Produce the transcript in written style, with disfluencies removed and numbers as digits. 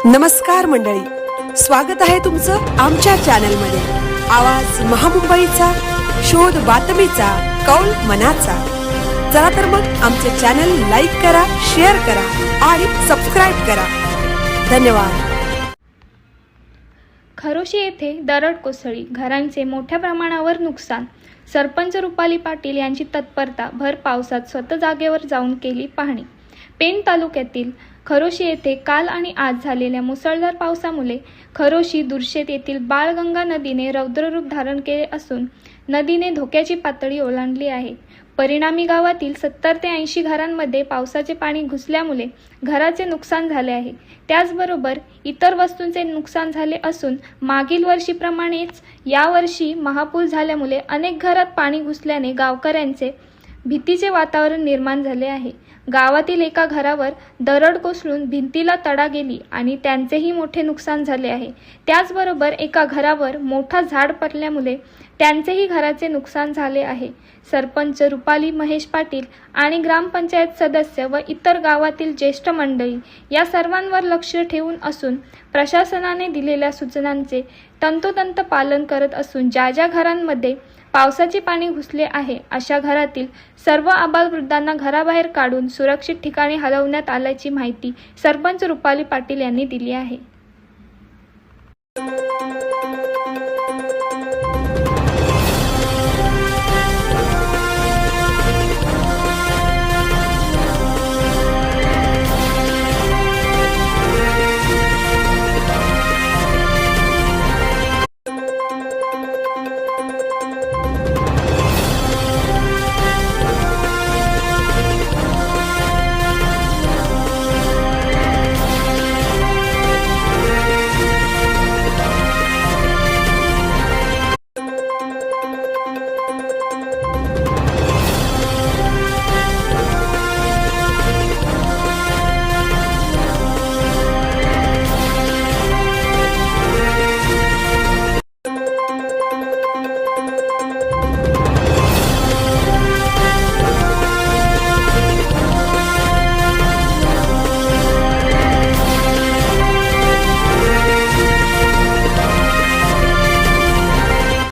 नमस्कार मंडळी, स्वागत आहे तुमचं आमच्या चॅनलमध्ये। आवाज महामुंबईचा, शोध बातमीचा, कौल मनाचा। चला तर मग आमचे चॅनल लाईक करा, शेअर करा आणि सबस्क्राइब करा। धन्यवाद। खरोशी येथे दरड कोसळली, घरांचे मोठ्या प्रमाणावर नुकसान। सरपंच रुपाली पाटील यांची तत्परता, भर पावसात स्वतः जागेवर जाऊन केली पाहणी। पेण तालुक्यातील खरोशी येथे काल आणि आज झालेल्या मुसळधार पावसामुळे खरोशी दुर्शेत येथील बाळगंगा नदीने रौद्ररूप धारण केले असून नदीने धोक्याची पातळी ओलांडली आहे। परिणामी गावातील 70 ते 80 घरांमध्ये पावसाचे पाणी घुसल्यामुळे घराचे नुकसान झाले आहे। त्याचबरोबर इतर वस्तूंचे नुकसान झाले असून मागील वर्षीप्रमाणेच यावर्षी महापूर झाल्यामुळे अनेक घरात पाणी घुसल्याने गावकऱ्यांचे भीतीचे वातावरण निर्माण झाले आहे। गावातील एका घरावर दरड कोसळून भिंतीला तडा गेली आणि त्यांचेही मोठे नुकसान झाले आहे। त्याचबरोबर एका घरावर मोठा झाड पडल्यामुळे त्यांचेही घराचे नुकसान झाले आहे। सरपंच रुपाली महेश पाटील आणि ग्रामपंचायत सदस्य व इतर गावातील ज्येष्ठ मंडळी या सर्वांवर लक्ष ठेवून असून प्रशासनाने दिलेल्या सूचनांचे तंतोतंत पालन करत असून ज्या ज्या घरांमध्ये पावसाचे पाणी घुसले आहे अशा घरातील सर्व आबालवृद्धांना घराबाहेर काढून सुरक्षित ठिकाणी हलवण्यात आल्याची माहिती सरपंच रुपाली पाटील यांनी दिली आहे।